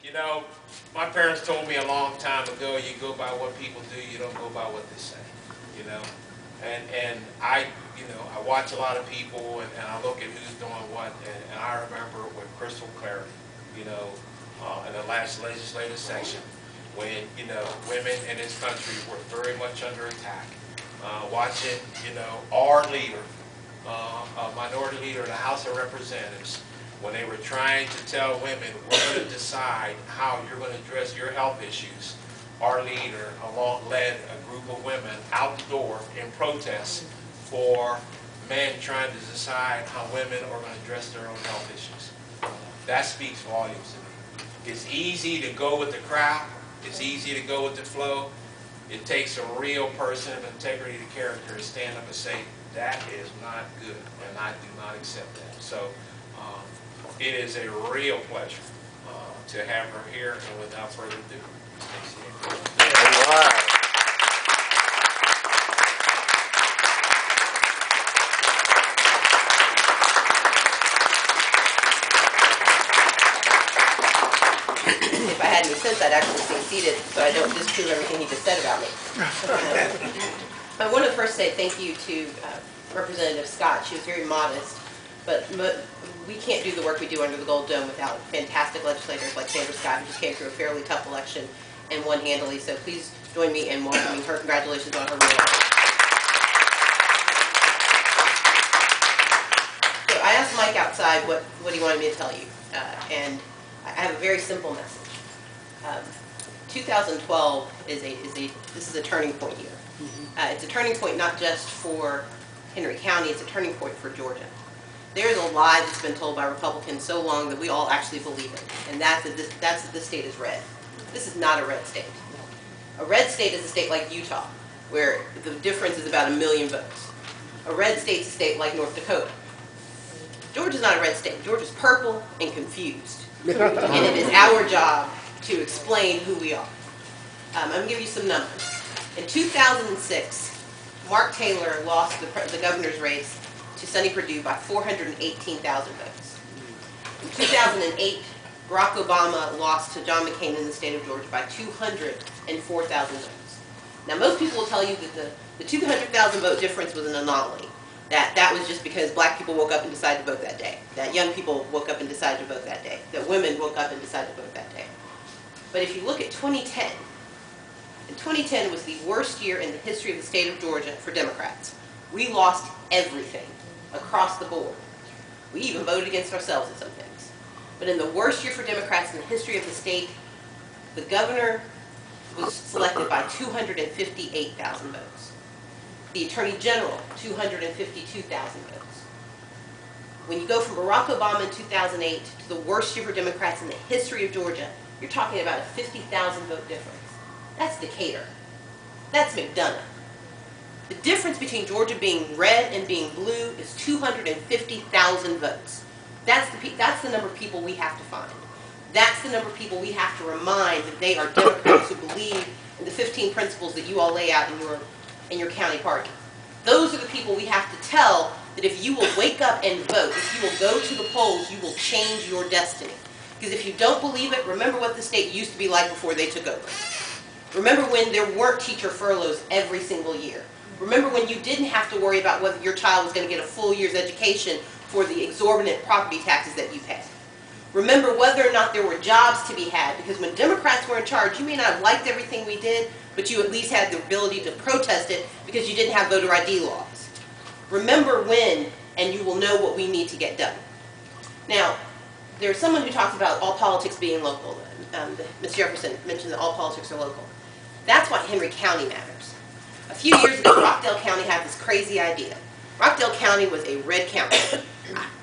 You know, my parents told me a long time ago, you go by what people do, you don't go by what they say, you know. And I, you know, I watch a lot of people and I look at who's doing what, and I remember with crystal clarity, you know, in the last legislative session, when, you know, women in this country were very much under attack. Watching, you know, our leader, a minority leader in the House of Representatives, when they were trying to tell women, we're going to decide how you're going to address your health issues, our leader led a group of women out the door in protest for men trying to decide how women are going to address their own health issues. That speaks volumes to me. It's easy to go with the crowd. It's easy to go with the flow. It takes a real person of integrity and character to stand up and say, that is not good, and I do not accept that. So it is a real pleasure to have her here, and without further ado, Stacey Abrams. If I had any sense, I'd actually stay seated so I don't disprove everything he just said about me. I want to first say thank you to Representative Scott. She was very modest, but we can't do the work we do under the Gold Dome without fantastic legislators like Sandra Scott, who just came through a fairly tough election and won handily. So please join me in welcoming her. Congratulations on her win. So I asked Mike outside what he wanted me to tell you, and I have a very simple message. 2012 this is a turning point year. It's a turning point not just for Henry County, it's a turning point for Georgia. There's a lie that's been told by Republicans so long that we all actually believe it, and that's that this state is red. This is not a red state. A red state is a state like Utah, where the difference is about 1 million votes. A red state is a state like North Dakota. Georgia's not a red state. Georgia's purple and confused. And it is our job to explain who we are. I'm going to give you some numbers. In 2006, Mark Taylor lost the governor's race to Sonny Perdue by 418,000 votes. In 2008, Barack Obama lost to John McCain in the state of Georgia by 204,000 votes. Now, most people will tell you that the 200,000 vote difference was an anomaly. That was just because black people woke up and decided to vote that day. That young people woke up and decided to vote that day. That women woke up and decided to vote that day. But if you look at 2010, and 2010 was the worst year in the history of the state of Georgia for Democrats. We lost everything across the board. We even voted against ourselves in some things. But in the worst year for Democrats in the history of the state, the governor was selected by 258,000 votes. The Attorney General, 252,000 votes. When you go from Barack Obama in 2008 to the worst year for Democrats in the history of Georgia, you're talking about a 50,000 vote difference. That's Decatur. That's McDonough. The difference between Georgia being red and being blue is 250,000 votes. That's the number of people we have to find. That's the number of people we have to remind that they are Democrats who believe in the 15 principles that you all lay out in your county party. Those are the people we have to tell that if you will wake up and vote, if you will go to the polls, you will change your destiny. Because if you don't believe it, remember what the state used to be like before they took over. Remember when there weren't teacher furloughs every single year. Remember when you didn't have to worry about whether your child was going to get a full year's education for the exorbitant property taxes that you pay. Remember whether or not there were jobs to be had, because when Democrats were in charge, you may not have liked everything we did, but you at least had the ability to protest it because you didn't have voter ID laws. Remember when, and you will know what we need to get done. Now, there's someone who talks about all politics being local. Ms. Jefferson mentioned that all politics are local. That's why Henry County matters. A few years ago, Rockdale County had this crazy idea. Rockdale County was a red county.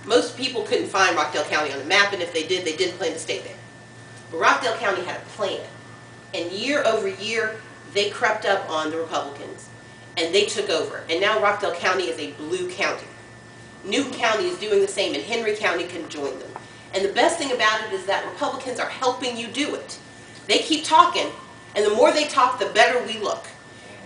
Most people couldn't find Rockdale County on the map, and if they did, they didn't plan to stay there. But Rockdale County had a plan. And year over year, they crept up on the Republicans, and they took over. And now Rockdale County is a blue county. Newton County is doing the same, and Henry County can join them. And the best thing about it is that Republicans are helping you do it. They keep talking, and the more they talk, the better we look.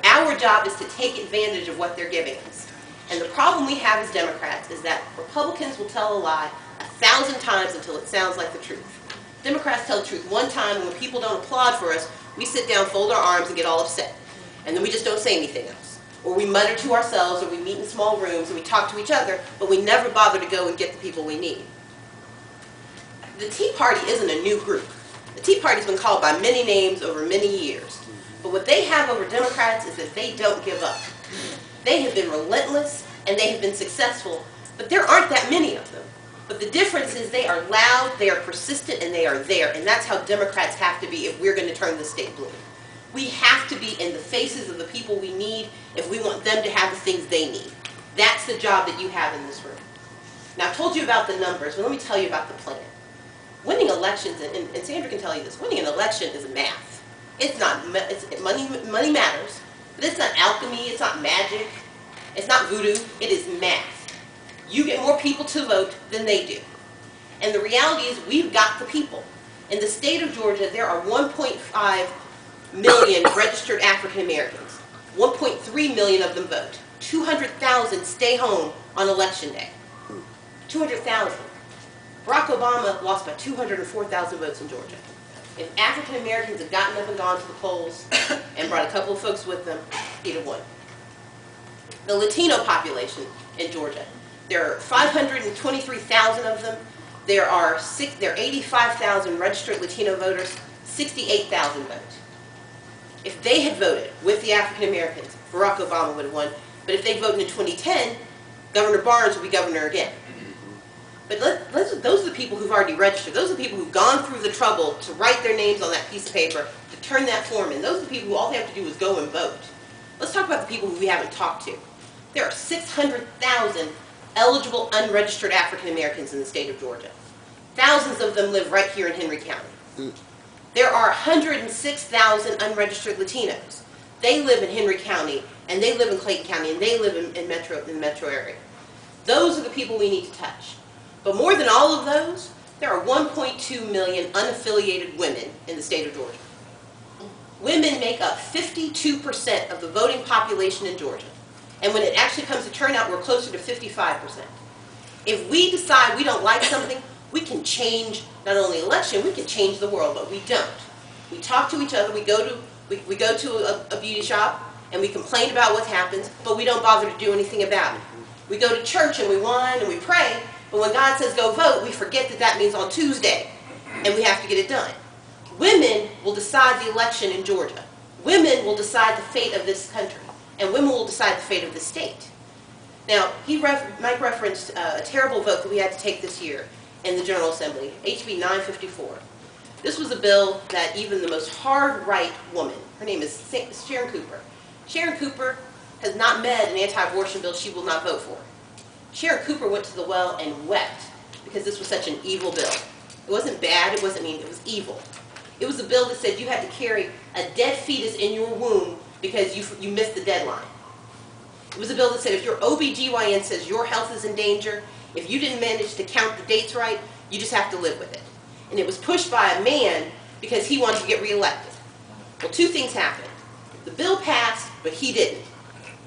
Our job is to take advantage of what they're giving us. And the problem we have as Democrats is that Republicans will tell a lie 1,000 times until it sounds like the truth. Democrats tell the truth one time, and when people don't applaud for us, we sit down, fold our arms, and get all upset. And then we just don't say anything else. Or we mutter to ourselves, or we meet in small rooms, and we talk to each other, but we never bother to go and get the people we need. The Tea Party isn't a new group. The Tea Party's been called by many names over many years. But what they have over Democrats is that they don't give up. They have been relentless, and they have been successful, but there aren't that many of them. But the difference is they are loud, they are persistent, and they are there. And that's how Democrats have to be if we're going to turn the state blue. We have to be in the faces of the people we need if we want them to have the things they need. That's the job that you have in this room. Now, I've told you about the numbers, but let me tell you about the plan. Winning elections, and Sandra can tell you this, winning an election is math. It's not, money matters, but it's not alchemy, it's not magic, it's not voodoo, it is math. You get more people to vote than they do. And the reality is we've got the people. In the state of Georgia, there are 1.5 million registered African Americans. 1.3 million of them vote. 200,000 stay home on election day. 200,000. Barack Obama lost by 204,000 votes in Georgia. If African Americans had gotten up and gone to the polls and brought a couple of folks with them, he'd have won. The Latino population in Georgia, there are 523,000 of them. There are 85,000 registered Latino voters, 68,000 vote. If they had voted with the African Americans, Barack Obama would have won. But if they voted in 2010, Governor Barnes would be governor again. But those are the people who've already registered. Those are the people who've gone through the trouble to write their names on that piece of paper, to turn that form in. Those are the people who all they have to do is go and vote. Let's talk about the people who we haven't talked to. There are 600,000 eligible unregistered African Americans in the state of Georgia. Thousands of them live right here in Henry County. There are 106,000 unregistered Latinos. They live in Henry County, and they live in Clayton County, and they live in the metro area. Those are the people we need to touch. But more than all of those, there are 1.2 million unaffiliated women in the state of Georgia. Women make up 52% of the voting population in Georgia. And when it actually comes to turnout, we're closer to 55%. If we decide we don't like something, we can change not only election, we can change the world, but we don't. We talk to each other, we go to a beauty shop, and we complain about what happens, but we don't bother to do anything about it. We go to church and we whine and we pray, but when God says go vote, we forget that that means on Tuesday, and we have to get it done. Women will decide the election in Georgia. Women will decide the fate of this country. And women will decide the fate of the state. Now, Mike referenced a terrible vote that we had to take this year in the General Assembly, HB 954. This was a bill that even the most hard-right woman, her name is Sharon Cooper. Sharon Cooper has not met an anti-abortion bill she will not vote for. Sharon Cooper went to the well and wept because this was such an evil bill. It wasn't bad, it wasn't mean, it was evil. It was a bill that said you had to carry a dead fetus in your womb because you missed the deadline. It was a bill that said if your OBGYN says your health is in danger, if you didn't manage to count the dates right, you just have to live with it. And it was pushed by a man because he wanted to get reelected. Well, two things happened. The bill passed, but he didn't.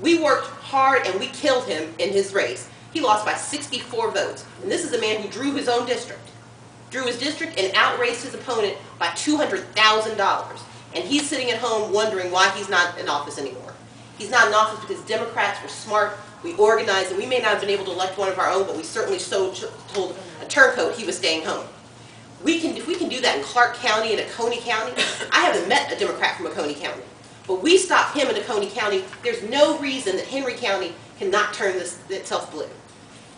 We worked hard and we killed him in his race. He lost by 64 votes. And this is a man who drew his own district. Drew his district and outraced his opponent by $200,000. And he's sitting at home wondering why he's not in office anymore. He's not in office because Democrats were smart, we organized, and we may not have been able to elect one of our own, but we certainly told a turncoat he was staying home. If we can do that in Clark County and Oconee County, I haven't met a Democrat from Oconee County, but we stopped him in Oconee County. There's no reason that Henry County cannot turn itself blue.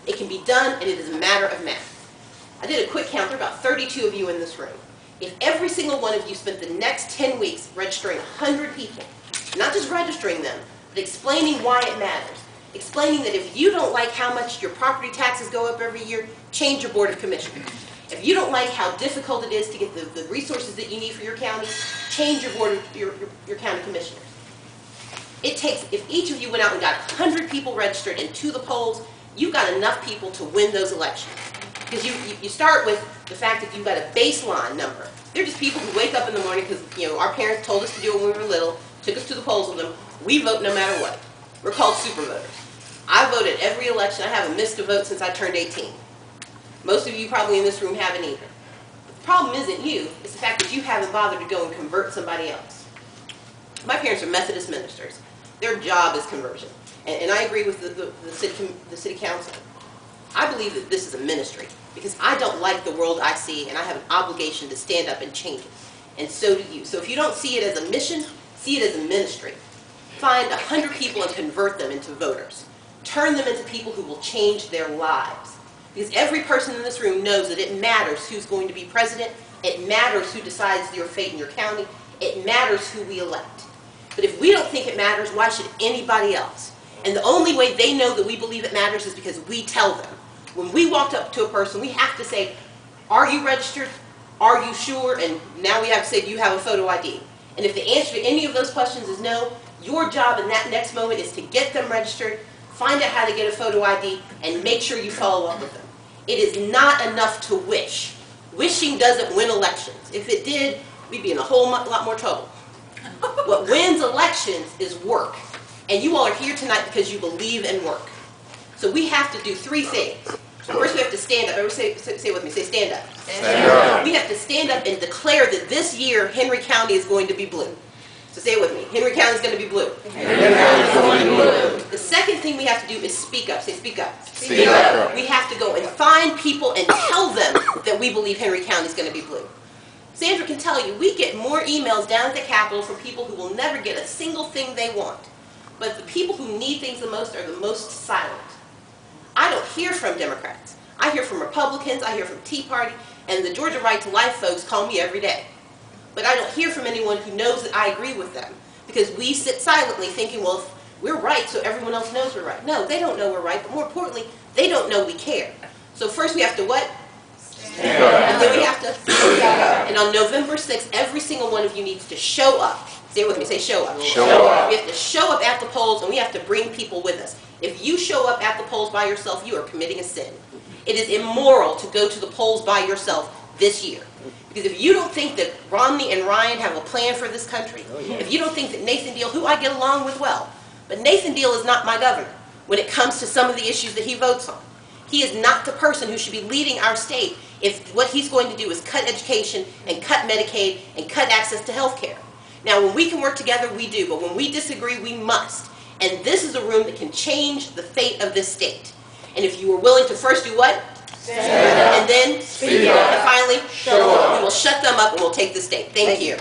It can be done, and it is a matter of math. I did a quick count. There are about 32 of you in this room. If every single one of you spent the next 10 weeks registering 100 people, not just registering them, but explaining why it matters, explaining that if you don't like how much your property taxes go up every year, change your Board of Commissioners. If you don't like how difficult it is to get the resources that you need for your county, change your county commissioners. It takes, if each of you went out and got 100 people registered and to the polls, you've got enough people to win those elections. Because you start with the fact that you've got a baseline number. They're just people who wake up in the morning because our parents told us to do it when we were little, took us to the polls with them. We vote no matter what. We're called super voters. I voted every election. I haven't missed a vote since I turned 18. Most of you probably in this room haven't either. problem isn't you, it's the fact that you haven't bothered to go and convert somebody else. My parents are Methodist ministers. Their job is conversion. And I agree with the city council. I believe that this is a ministry because I don't like the world I see, and I have an obligation to stand up and change it. And so do you. So if you don't see it as a mission, see it as a ministry. Find 100 people and convert them into voters. Turn them into people who will change their lives. Because every person in this room knows that it matters who's going to be president. It matters who decides your fate in your county. It matters who we elect. But if we don't think it matters, why should anybody else? And the only way they know that we believe it matters is because we tell them. When we walked up to a person, we have to say, are you registered? Are you sure? And now we have to say, do you have a photo ID? And if the answer to any of those questions is no, your job in that next moment is to get them registered, find out how to get a photo ID, and make sure you follow up with them. It is not enough to wish. Wishing doesn't win elections. If it did, we'd be in a whole lot more trouble. What wins elections is work. And you all are here tonight because you believe in work. So we have to do 3 things. First, we have to stand up. Everybody say it with me. Say stand up. Stand up. We have to stand up and declare that this year Henry County is going to be blue. So say it with me. Henry County is going to be blue. Henry County is going to be blue. The second thing we have to do is speak up. Say speak up. Speak up. We have to go and find people and tell them that we believe Henry County is going to be blue. Sandra can tell you, we get more emails down at the Capitol from people who will never get a single thing they want. But the people who need things the most are the most silent. I don't hear from Democrats. I hear from Republicans, I hear from Tea Party, and the Georgia Right to Life folks call me every day. But I don't hear from anyone who knows that I agree with them. Because we sit silently thinking, well, if we're right, so everyone else knows we're right. No, they don't know we're right, but more importantly, they don't know we care. So first we have to what? Stand up. And then we have to speak up. And on November 6th, every single one of you needs to show up. Say it with me, say show up. Show up. We have to show up at the polls, and we have to bring people with us. If you show up at the polls by yourself, you are committing a sin. It is immoral to go to the polls by yourself this year. Because if you don't think that Romney and Ryan have a plan for this country, if you don't think that Nathan Deal, who I get along with well, but Nathan Deal is not my governor when it comes to some of the issues that he votes on. He is not the person who should be leading our state if what he's going to do is cut education and cut Medicaid and cut access to health care. Now, when we can work together, we do, but when we disagree, we must. And this is a room that can change the fate of this state. And if you are willing to first do what? Stand up. And then speak up. And finally, show up. We will shut them up and we'll take the state. Thank you.